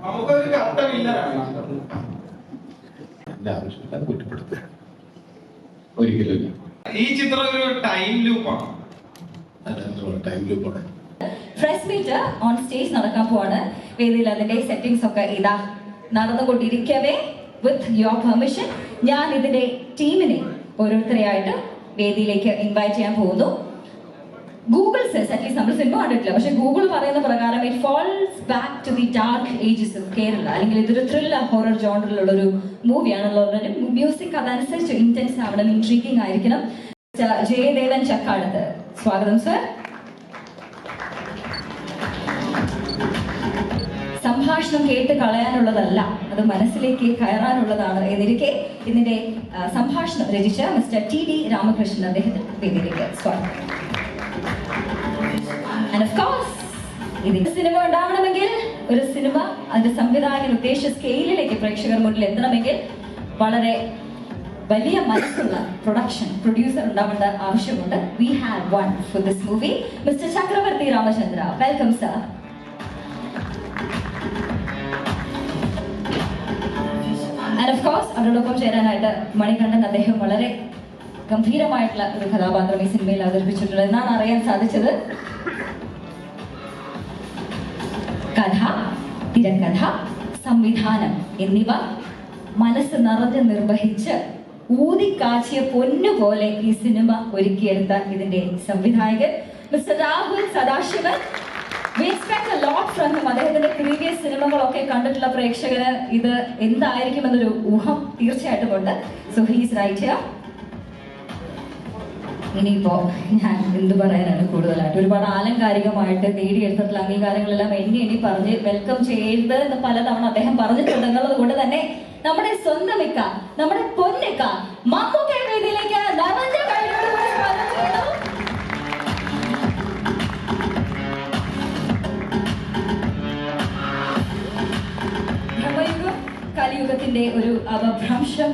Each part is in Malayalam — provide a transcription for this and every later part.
നമുക്കൊരു കർത്തവില്ല. എന്റെ ആവശ്യമില്ലാതെ കുറ്റപ്പെടുത്തുക ഒരിക്കലും. ഈ ചിത്രം ഒരു ടൈം ലൂപ്പാണ്. ടൈം ലൂപ്പാണ്. പ്രസ് മീറ്റ് ഓൺ സ്റ്റേജ് നടക്കാൻ പോവാണ്. വേദിയിൽ അതിന്റെ സെറ്റിംഗ്സ് ഒക്കെ ഇതാ നടന്നുകൊണ്ടിരിക്കവേ വിത്ത് യുവർ പെർമിഷൻ ഞാൻ ഇതിന്റെ ടീമിനെ ഓരോരുത്തരെയായിട്ട് വേദിയിലേക്ക് ഇൻവൈറ്റ് ചെയ്യാൻ പോകുന്നു. ഗൂഗിൾ സെസ് അറ്റ്ലീസ്റ്റ് നമ്മൾ സിനിമ കണ്ടിട്ടില്ല, പക്ഷെ ഗൂഗിൾ പറയുന്ന പ്രകാരം it falls back to the dark ages of Kerala, അല്ലെങ്കിൽ ഇതൊരു ത്രില്ലർ ഹൊറർ ജോണറിലുള്ള ഒരു മൂവിയാണുള്ളത്. മ്യൂസിക് അതനുസരിച്ച് ഇന്റൻസ് ആവണം, ഇൻട്രീഗിങ് ആയിരിക്കണം. ജയദേവൻ ചക്കാടത്ത്, സ്വാഗതം സർ. സംഭാഷണം കേട്ട് കളയാനുള്ളതല്ല, അത് മനസ്സിലേക്ക് കയറാനുള്ളതാണ് എന്നിരിക്കെ ഇതിന്റെ സംഭാഷണം രചിച്ച മിസ്റ്റർ TD രാമകൃഷ്ണൻ അദ്ദേഹത്തിന് വേദിയിലേക്ക് സ്വാഗതം. And of course, ഇതിന്റെ സിനിമ ഉണ്ടാവണമെങ്കിൽ, ഒരു സിനിമ അതിന്റെ സംവിധായകൻ ഉദ്ദേശിച്ച സ്കെയിലിലേക്ക് പ്രേക്ഷകർ മുന്നിൽ എത്തണമെങ്കിൽ വളരെ വലിയ മനസ്സുള്ള പ്രൊഡ്യൂസർ ഉണ്ടാവേണ്ട ആവശ്യമുണ്ട്. We have one for this movie, Mr. ചക്രവർത്തി Ramachandra. Welcome sir. And of course, അവരോടൊപ്പം ചേരാനായിട്ട് മണികണ്ഠൻ, അദ്ദേഹം വളരെ ഗംഭീരമായിട്ടുള്ള ഒരു കഥാപാത്രം ഈ സിനിമയിൽ അവതരിപ്പിച്ചിട്ടുണ്ട് എന്നാണ് അറിയാൻ സാധിച്ചത്. കഥ, തിരക്കഥ, സംവിധാനം എന്നിവ മനസ്സ് നിറഞ്ഞ് നിർവഹിച്ച് ഊതിക്കാച്ചിയ പൊന്നുപോലെ ഈ സിനിമ ഒരുക്കിയെടുത്ത ഇതിന്റെ സംവിധായകൻ mister Rahul Sadasivan. We expect a lot from him. അദ്ദേഹത്തിന്റെ പ്രീവിയസ് സിനിമകളൊക്കെ കണ്ടിട്ടുള്ള പ്രേക്ഷകന് ഇത് എന്തായിരിക്കുമെന്നൊരു ഊഹം തീർച്ചയായിട്ടും ഉണ്ട്. So he's right here. ഇനിയിപ്പോ ഞാൻ എന്ത് പറയാനാണ് കൂടുതലായിട്ട്, ഒരുപാട് ആലങ്കാരികമായിട്ട് നേടിയെടുത്തിട്ടുള്ള അംഗീകാരങ്ങളെല്ലാം എണ്ണി പറഞ്ഞ് വെൽക്കം ചെയ്യരുത് എന്ന് പലതവണ അദ്ദേഹം പറഞ്ഞിട്ടുണ്ട്. എന്നുള്ളത് കൊണ്ട് തന്നെ നമ്മുടെ സ്വന്തം ഇക്ക, നമ്മുടെ പൊന്നിക്ക മമ്മൂക്ക വേദിയിലേക്ക് നിറഞ്ഞ കൈയ്യോടുകൂടി സ്വാഗതം ചെയ്യുന്നു. ബ്രഹ്മയുഗം കലിയുഗത്തിന്റെ ഒരു അപഭ്രംശം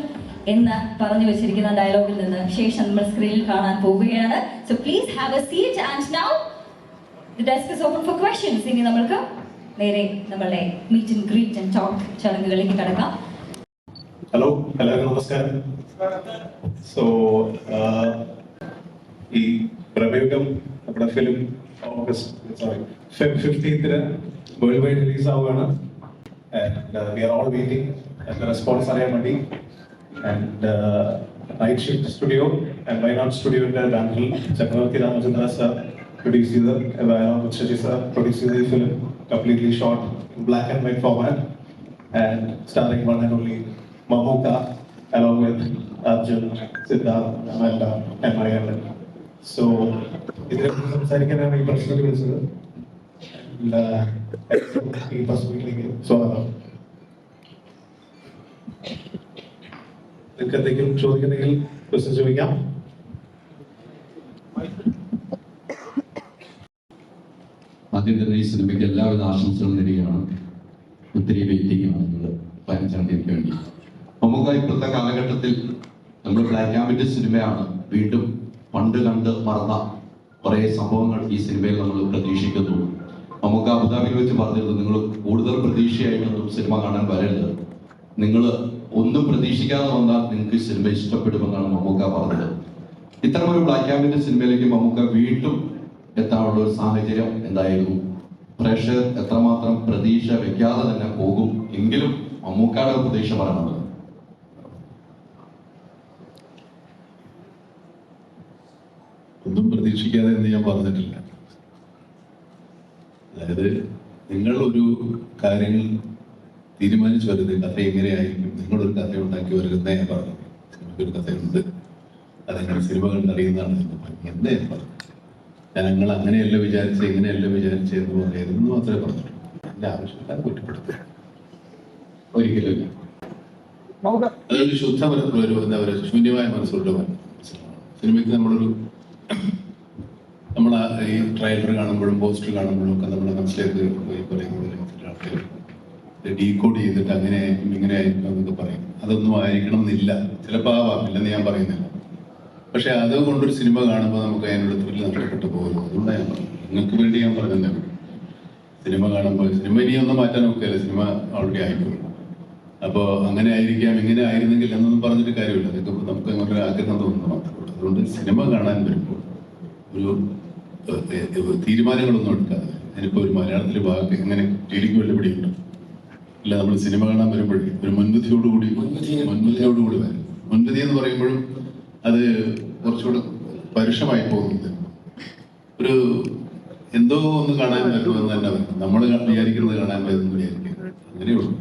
എന്ന് പറഞ്ഞു വെച്ചിരിക്കുന്ന ഡയലോഗിൽ നിന്ന് ശേഷം നമ്മൾ സ്ക്രീനിൽ കാണാൻ പോവുകയാണ്. So please have a seat and now the desk is open for questions. ഇനി നമ്മൾക്ക് നേരെ നമ്മളുടെ meet and greet and talk ചടങ്ങുകളിലേക്ക് കടക്കാം. ഹലോ, എല്ലാവർക്കും നമസ്കാരം. സോ ഈ പ്രമേയം നമ്മുടെ film Feb 15th world wide release ആവുകയാണ്. We are all waiting response അറിയാൻ വേണ്ടി. And Night Shift Studio and Wayanad സ്റ്റുഡിയോയുടെ ബാനറിൽ ചക്രവർത്തി രാമചന്ദ്ര സാർ പ്രൊഡ്യൂസ് ചെയ്ത്, വയനാട് ശശി സാർ പ്രൊഡ്യൂസ് ചെയ്ത ഈ film completely shot in black and white format and starring one and only Mamuka along with Arjun, Siddharth, Amanda and Marianne. So, ഇതിനെക്കുറിച്ച് സംസാരിക്കാനാണ് ഈ പ്രശ്നത്തിൽ വിളിച്ചത്. ഈ ഫസ്റ്റ് മീറ്റിംഗിൽ സ്വാഗതം. നിങ്ങൾക്ക് എന്തെങ്കിലും ചോദിക്കണമെങ്കിൽ ക്വസ്റ്റ്യൻ ചോദിക്കാം. ആദ്യം തന്നെ ഈ സിനിമയ്ക്ക് എല്ലാവിധ ആശംസകളും നേരുകയാണ്. ഒത്തിരി വെയിറ്റിംഗ് ആണ് നിങ്ങൾ 15-ാം തീയതിക്ക് വേണ്ടി. മമ്മൂക്ക ഇപ്പോഴത്തെ കാലഘട്ടത്തിൽ നമ്മൾ ബ്ലാക്ക് ആൻഡ് വൈറ്റ് സിനിമയാണ്. വീണ്ടും പണ്ട് കണ്ട് മറന്ന കുറേ സംഭവങ്ങൾ ഈ സിനിമയിൽ നമ്മൾ പ്രതീക്ഷിക്കുന്നു. മമ്മൂക്ക അബുദാബിയിൽ വെച്ച് പറഞ്ഞിരുന്നു, നിങ്ങൾ കൂടുതൽ പ്രതീക്ഷയായിട്ടൊന്നും സിനിമ കാണാൻ വരരുത്, നിങ്ങൾ ഒന്നും പ്രതീക്ഷിക്കാതെ വന്നാൽ നിങ്ങൾക്ക് ഈ സിനിമ ഇഷ്ടപ്പെടുമെന്നാണ് മമ്മൂക്ക പറഞ്ഞത്. ഇത്തരമൊരു ബ്ലാക്ക് ആൻഡ് വൈറ്റ് സിനിമയിലേക്ക് മമ്മൂക്ക വീണ്ടും എത്താനുള്ള ഒരു സാഹചര്യം എന്തായിരുന്നു? പ്രേക്ഷകർ എത്രമാത്രം പ്രതീക്ഷ വെക്കാതെ തന്നെ പോകും എങ്കിലും മമ്മൂക്കയുടെ പ്രതീക്ഷ പറയണത്? ഒന്നും പ്രതീക്ഷിക്കാതെ എന്ന് ഞാൻ പറഞ്ഞിട്ടില്ല. അതായത് നിങ്ങൾ ഒരു കാര്യങ്ങൾ തീരുമാനിച്ചു വരുന്നത് കഥ എങ്ങനെയായിരിക്കും, നിങ്ങളൊരു കഥ ഉണ്ടാക്കി വരുന്നേ ഞാൻ പറഞ്ഞു. സിനിമയ്ക്കൊരു കഥയുണ്ട്, അത് നിങ്ങൾ സിനിമ കണ്ടറിയുന്നതാണ് എന്നേ ഞാൻ പറഞ്ഞു. ഞങ്ങൾ അങ്ങനെയല്ല വിചാരിച്ചത്, ഇങ്ങനെയല്ല വിചാരിച്ചതെന്ന് പറയുന്നത് മാത്രമേ പറഞ്ഞിട്ടുള്ളൂ. എന്റെ ആവശ്യമില്ലാതെ കുറ്റപ്പെടുത്തുക ഒരിക്കലും. അതൊരു ശുദ്ധപരത്തിലൊരു എന്താ പറയുക, ശൂന്യമായ മനസ്സുള്ള സിനിമയ്ക്ക് നമ്മൾ ഈ ട്രailer കാണുമ്പോഴും പോസ്റ്റർ കാണുമ്പോഴും ഒക്കെ നമ്മുടെ മനസ്സിലേക്ക് ആൾക്കാർ ഡീകോഡ് ചെയ്തിട്ട് അങ്ങനെ ആയിരിക്കും ഇങ്ങനെ ആയിരിക്കും എന്നൊക്കെ പറയും. അതൊന്നും ആയിരിക്കണം എന്നില്ല, ചിലപ്പോൾ ആവാം, ഇല്ലെന്ന് ഞാൻ പറയുന്നില്ല. പക്ഷെ അതുകൊണ്ടൊരു സിനിമ കാണുമ്പോൾ നമുക്ക് അതിനുള്ള ത്രില്ല് നഷ്ടപ്പെട്ടു പോകുന്നു. അതുകൊണ്ടാണ് ഞാൻ പറഞ്ഞത്, നിങ്ങൾക്ക് വേണ്ടി ഞാൻ പറഞ്ഞത്. സിനിമ കാണുമ്പോൾ സിനിമ ഇനിയൊന്നും മാറ്റാൻ നോക്കിയാൽ സിനിമ ഓൾറെഡി ആയിപ്പോയി. അപ്പോൾ അങ്ങനെ ആയിരിക്കാം, ഇങ്ങനെ ആയിരുന്നെങ്കിൽ എന്നൊന്നും പറഞ്ഞിട്ട് കാര്യമില്ല. അതൊക്കെ നമുക്ക് അങ്ങനെ ഒരു ആഗ്രഹം തോന്നുന്നു മാത്രമേ ഉള്ളൂ. അതുകൊണ്ട് സിനിമ കാണാൻ വരുമ്പോൾ ഒരു തീരുമാനങ്ങളൊന്നും എടുക്കാതെ, ഞാനിപ്പോൾ ഒരു മലയാളത്തിൽ വാക്ക് എങ്ങനെ ടെലിക്ക് വെല്ലുപിടിയുണ്ട് അല്ല, നമ്മൾ സിനിമ കാണാൻ വരുമ്പോഴേ ഒരു മുൻവിധിയോടുകൂടി വരും. മുൻവിധി എന്ന് പറയുമ്പോഴും അത് കുറച്ചുകൂടെ പരുഷമായി പോകുന്നത്, ഒരു എന്തോ ഒന്ന് കാണാൻ പറ്റുമെന്ന് തന്നെ വരും. നമ്മൾ വിചാരിക്കുന്നത് കാണാൻ പറ്റുമെന്ന് വിചാരിക്കുക, അങ്ങനെയുള്ളൂ.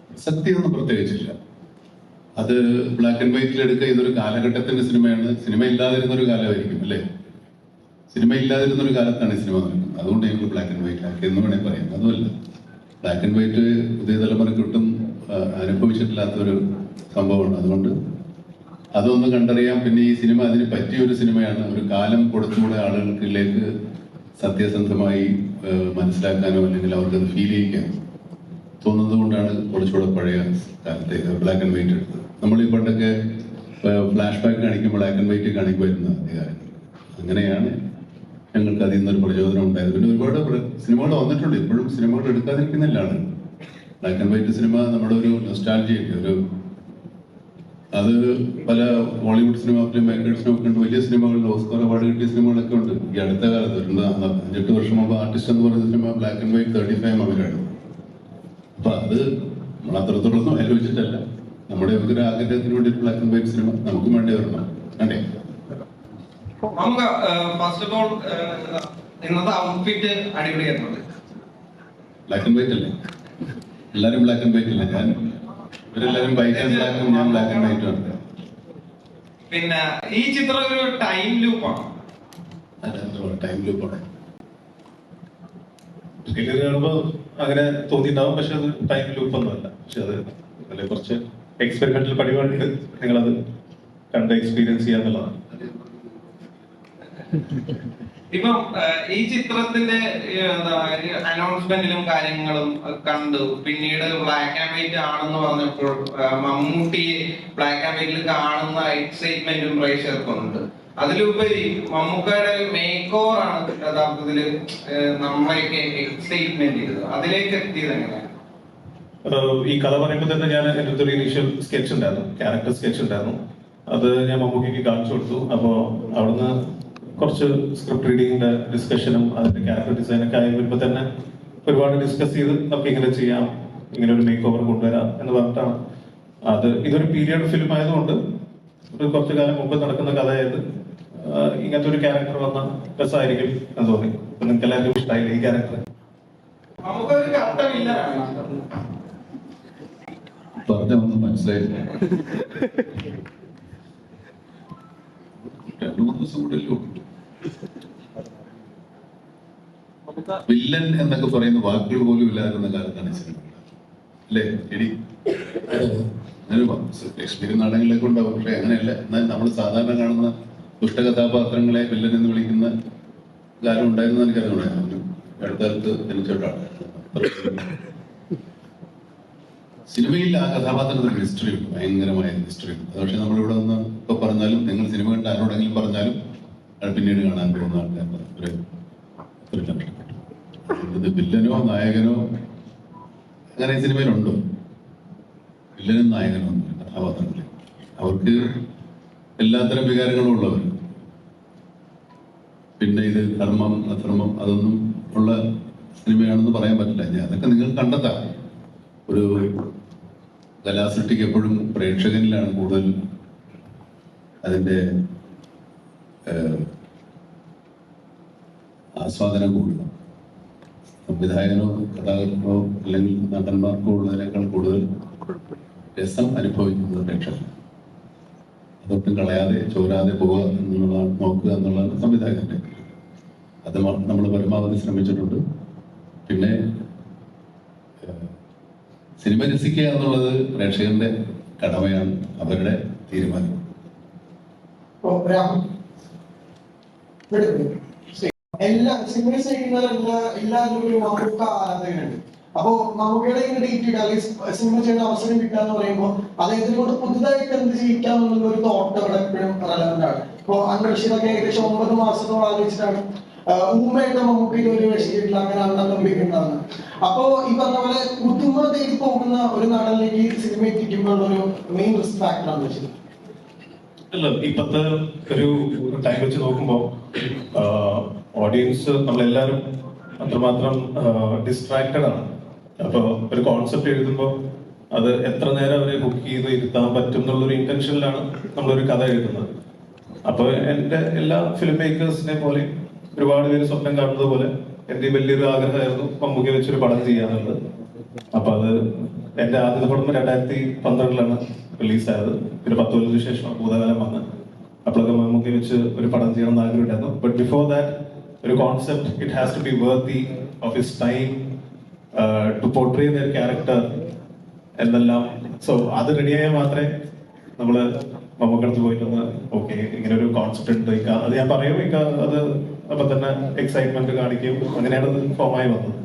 പ്രസക്തിയൊന്നും പ്രത്യേകിച്ചില്ല. അത് ബ്ലാക്ക് ആൻഡ് വൈറ്റിൽ എടുക്കുക, ഇതൊരു കാലഘട്ടത്തിന്റെ സിനിമയാണ്. സിനിമ ഇല്ലാതിരുന്ന ഒരു കാലമായിരിക്കും അല്ലേ? സിനിമ ഇല്ലാതിരുന്ന ഒരു കാലത്താണ് ഈ സിനിമ നടക്കുന്നത്. അതുകൊണ്ട് ഞങ്ങൾ ബ്ലാക്ക് ആൻഡ് വൈറ്റ് ആക്കി എന്ന് വേണമെങ്കിൽ പറയാം. അതുമല്ല, ബ്ലാക്ക് ആൻഡ് വൈറ്റ് പുതിയ തലമുറയ്ക്ക് ഒട്ടും അനുഭവിച്ചിട്ടില്ലാത്തൊരു സംഭവമാണ്. അതുകൊണ്ട് അതൊന്ന് കണ്ടറിയാം. പിന്നെ ഈ സിനിമ അതിന് പറ്റിയ ഒരു സിനിമയാണ്. ഒരു കാലം കൊടുത്തുകൂടെ ആളുകൾക്കിലേക്ക് സത്യസന്ധമായി മനസ്സിലാക്കാനോ അല്ലെങ്കിൽ അവർക്കത് ഫീൽ ചെയ്യിക്കാനോ തോന്നുന്നത് കൊണ്ടാണ് കുറച്ചുകൂടെ പഴയ കാലത്തെ ബ്ലാക്ക് ആൻഡ് വൈറ്റ് എടുത്തത്. നമ്മൾ ഈ പണ്ടൊക്കെ ഫ്ലാഷ് ബാക്ക് കാണിക്കുമ്പോൾ ബ്ലാക്ക് ആൻഡ് വൈറ്റ് കാണിക്കുമായിരുന്ന അധികാരങ്ങൾ. അങ്ങനെയാണ് ഞങ്ങൾക്ക് അതിൽ നിന്നൊരു പ്രചോദനം ഉണ്ടായത്. പിന്നെ ഒരുപാട് സിനിമകൾ വന്നിട്ടുണ്ട്. ഇപ്പോഴും സിനിമകൾ എടുക്കാതിരിക്കുന്നില്ല ആളുകൾ. ബ്ലാക്ക് ആൻഡ് വൈറ്റ് സിനിമ നമ്മുടെ ഒരു നൊസ്റ്റാൾജിയൊക്കെ ഒരു അത് പല ബോളിവുഡ് സിനിമ ഫിലിം മേക്കേഴ്സിനും ഒക്കെ ഉണ്ട്. വലിയ സിനിമകളിൽ ഓസ്കാർ അവാർഡ് കിട്ടിയ സിനിമകളൊക്കെ ഉണ്ട്. ഈ അടുത്ത കാലത്ത് 5-8 വർഷം മുമ്പ് ആർട്ടിസ്റ്റ് എന്ന് പറയുന്ന സിനിമ ബ്ലാക്ക് ആൻഡ് വൈറ്റ് 35 അവരാണ്. അപ്പൊ അത് നമ്മൾ അത്രത്തോളൊന്നും ആലോചിച്ചിട്ടല്ല, നമ്മുടെ ഒരു ആഗ്രഹത്തിന് വേണ്ടി ബ്ലാക്ക് ആൻഡ് വൈറ്റ് സിനിമ നമുക്കും വേണ്ടി വരണം. അല്ലേ? നമുക്ക് ഫസ്റ്റ് ഓഫ് ഓൾ ഇന്നത്തെ ഔട്ട്ഫിറ്റ് അടിപൊളിയായിരുന്നത്. ബ്ലാക്ക് ആൻഡ് വൈറ്റ് അല്ലേ? എല്ലാരും ബ്ലാക്ക് ആൻഡ് വൈറ്റ് അല്ലേ? ഇവരെല്ലാരും വൈറ്റ് ആൻഡ് ബ്ലാക്കും, ഞാൻ ബ്ലാക്ക് ആൻഡ് വൈറ്റും ആണ്. പിന്നെ ഈ ചിത്രം ഒരു ടൈം ലൂപ്പാണ്. ടൈം ലൂപ്പാണ്. ട്രെയിലർ കാണുമ്പോൾ അങ്ങനെ തോന്നിയിട്ടുണ്ടാവും, പക്ഷെ അത് ടൈം ലൂപ്പ് ഒന്നുമല്ല. പക്ഷെ അത് അല്ലെ കുറച്ച് എക്സ്പെരിമെന്റൽ പരിപാടിയുണ്ട്. നിങ്ങളത് കണ്ട് എക്സ്പീരിയൻസ് ചെയ്യാന്നുള്ളതാണ്. ഇപ്പം ഈ ചിത്രത്തിന്റെ അനൗൺസ്മെന്റിലും കാര്യങ്ങളും കണ്ടു. പിന്നീട് ബ്ലാക്ക് ആൻഡ് വൈറ്റ് ആണെന്ന് പറഞ്ഞപ്പോൾ മമ്മൂട്ടി ബ്ലാക്ക് ആൻഡ് വൈറ്റിൽ കാണുന്ന എക്സൈറ്റ്മെന്റും പ്രേക്ഷകർക്കുണ്ട്. അതിലുപരി മമ്മൂക്കയുടെ മേക്ക് ഓവർ ആണ് യഥാർത്ഥത്തില് നമ്മളെയൊക്കെ എക്സൈറ്റ്മെന്റ് ചെയ്തത്. അതിലേക്ക് എത്തിയത് എങ്ങനെയാണ്? ഈ കഥ പറയുമ്പോൾ തന്നെ ഞാൻ എൻ്റെ അടുത്തൊരു ഇനീഷ്യൽ സ്കെച്ച് ഉണ്ടായിരുന്നു, ക്യാരക്ടർ സ്കെച്ച് ഉണ്ടായിരുന്നു. അത് ഞാൻ മമ്മൂക്കിക്ക് കാണിച്ചു കൊടുത്തു. അപ്പോൾ അവിടുന്ന് കുറച്ച് സ്ക്രിപ്റ്റ് റീഡിങ്ങിന്റെ ഡിസ്കഷനും അതിന്റെ ക്യാരക്ടർ ഡിസൈനൊക്കെ ആയി വരുമ്പോൾ തന്നെ ഒരുപാട് ഡിസ്കസ് ചെയ്ത് നമുക്ക് ഇങ്ങനെ ചെയ്യാം, ഇങ്ങനെ ഒരു മേക്ക് ഓവർ കൊണ്ടുവരാം എന്ന് പറഞ്ഞിട്ടാണ്. അത് ഇതൊരു പീരിയഡ് ഫിലിം ആയതുകൊണ്ട് ഒരു കുറച്ചു കാലം മുമ്പ് നടക്കുന്ന കഥയായത് ഇങ്ങനത്തെ ഒരു ക്യാരക്ടർ വന്ന രസമായിരിക്കും എന്ന് തോന്നി. നിങ്ങൾക്ക് എല്ലാവർക്കും ഇഷ്ടമായില്ല ഈ ക്യാരക്ടർ? നമുക്കൊരു ഘട്ടമില്ല പറഞ്ഞൊന്നും മനസ്സിലായില്ല. 2-3 ദിവസം കൂടെ വില്ലൻ എന്നൊക്കെ പറയുന്ന വാക്കുകൾ പോലും ഇല്ലാതിരുന്ന കാലത്താണ് സിനിമ അല്ലേ? എടി അങ്ങനെ ഷേക്സ്പിയർ നാടകങ്ങളിലൊക്കെ ഉണ്ടാവും, പക്ഷെ അങ്ങനെയല്ല. എന്നാൽ നമ്മൾ സാധാരണ കാണുന്ന ദുഷ്ടകഥാപാത്രങ്ങളെ വില്ലൻ എന്ന് വിളിക്കുന്ന കാലം ഉണ്ടായിരുന്നു എനിക്കറിയാം. അടുത്ത കാലത്ത് ജനിച്ചോട്ടാണ്. സിനിമയിൽ ആ കഥാപാത്രത്തിന് ഹിസ്റ്ററി ഉണ്ട്, ഭയങ്കരമായ ഹിസ്റ്ററി ഉണ്ട്. അത് പക്ഷെ നമ്മളിവിടെ നിന്ന് ഇപ്പൊ പറഞ്ഞാലും, നിങ്ങൾ സിനിമ കണ്ട ആരോടെങ്കിലും പറഞ്ഞാലും അത് പിന്നീട് കാണാൻ പോകുന്ന ആൾക്കാർ ഒരു നഷ്ടപ്പെട്ടു. ഇത് വില്ലനോ നായകനോ അങ്ങനെ ഈ സിനിമയിലുണ്ടോ? വില്ലനും നായകനോ കഥാപാത്രങ്ങളെ അവർക്ക് എല്ലാത്തരം വികാരങ്ങളും ഉള്ളവർ. പിന്നെ ഇത് ധർമ്മം അധർമ്മം അതൊന്നും ഉള്ള സിനിമയാണെന്ന് പറയാൻ പറ്റില്ല. അതൊക്കെ നിങ്ങൾ കണ്ടെത്താം. ഒരു കലാസൃഷ്ടിക്ക് എപ്പോഴും പ്രേക്ഷകനിലാണ് കൂടുതൽ അതിൻ്റെ ആസ്വാദനം കൂടുക. സംവിധായകനോ കഥാകൃത്തോ അല്ലെങ്കിൽ നടന്മാർക്കോ ഉള്ളതിനേക്കാൾ കൂടുതൽ രസം അനുഭവിക്കുന്നത് പ്രേക്ഷകൻ. അതൊട്ടും കളയാതെ ചോരാതെ പോവുക എന്നുള്ളതാണ്, നോക്കുക എന്നുള്ളതാണ് സംവിധായകന്റെ. അത് നമ്മൾ പരമാവധി ശ്രമിച്ചിട്ടുണ്ട്. പിന്നെ സിനിമ രസിക്കുക എന്നുള്ളത് പ്രേക്ഷകന്റെ കടമയാണ്, അവരുടെ തീരുമാനം. എല്ലാ സിനിമ ചെയ്യുന്ന എല്ലാവരും ഒരു മമ്മൂക്ക ആരാധകനുണ്ട്. അപ്പോ മമ്മൂക്കയുടെ ഇങ്ങനെ ഡേറ്റ് കിട്ടുക അല്ലെങ്കിൽ സിനിമ ചെയ്യുന്ന അവസരം കിട്ടുക എന്ന് പറയുമ്പോൾ അദ്ദേഹത്തിനെ കൊണ്ട് പുതുതായിട്ട് എന്ത് ചെയ്യിക്കാം എന്നുള്ള ഒരു തോട്ട് അവിടെ എപ്പോഴും റെലവന്റ് ആണ്. ഇപ്പോ അൻവഷിതൊക്കെ ഏകദേശം 9 മാസത്തോളം ആലോചിച്ചിട്ടാണ് ഊമ്മയുടെ മമ്മൂക്കയിൽ ഒരു വേഷം ചെയ്തിട്ടില്ല, അങ്ങനെ അവിടെ നമ്പിക്കുണ്ടാകുന്നത്. അപ്പോ ഈ പറഞ്ഞ പോലെ പുതുമ തേടി പോകുന്ന ഒരു നടനിലേക്ക് സിനിമ എത്തിക്കുമ്പോൾ ഒരു മെയിൻ റിസ്ക് ഫാക്ടർ ആണ് വെച്ചത്. അല്ല, ഇപ്പത്തെ ഒരു ടൈം വെച്ച് നോക്കുമ്പോൾ ഓഡിയൻസ് നമ്മളെല്ലാവരും അത്രമാത്രം ഡിസ്ട്രാക്റ്റഡ് ആണ്. അപ്പോൾ ഒരു കോൺസെപ്റ്റ് എഴുതുമ്പോൾ അത് എത്ര നേരം അവരെ ബുക്ക് ചെയ്ത് ഇരുത്താൻ പറ്റും എന്നുള്ളൊരു ഇന്റൻഷനിലാണ് നമ്മളൊരു കഥ എഴുതുന്നത്. അപ്പോൾ എൻ്റെ എല്ലാ ഫിലിം മേക്കേഴ്സിനെ പോലെ ഒരുപാട് പേര് സ്വപ്നം കാണുന്നത് പോലെ എൻ്റെ വലിയൊരു ആഗ്രഹമായിരുന്നു മമ്മൂക്ക വെച്ചൊരു പടം ചെയ്യാനുള്ളത്. അപ്പൊ അത് എൻ്റെ ആദ്യത്തെ പടം 2012 റിലീസായത്. പിന്നെ 10 കൊല്ലത്തിന് ശേഷം ഭൂതകാലം വന്ന് അപ്പോഴൊക്കെ മമ്മൂക്ക വെച്ച് ഒരു പടം ചെയ്യണം എന്ന് ആഗ്രഹമുണ്ടായിരുന്നു. ബട്ട് ബിഫോർ ദാറ്റ് ഒരു concept it has to be worthy of his time to portray their character എന്നെല്ലാം. സോ അത് റെഡിയായാൽ മാത്രമേ നമ്മള് മമ്മൂക്കടുത്ത് പോയിട്ടൊന്ന് ഓക്കെ ഇങ്ങനെ ഒരു കോൺസെപ്റ്റ് ഉണ്ട് അത് ഞാൻ പറയും അത് അപ്പൊ തന്നെ എക്സൈറ്റ്മെന്റ് കാണിക്കും. അങ്ങനെയാണ് അത് ഫോമായി വന്നത്.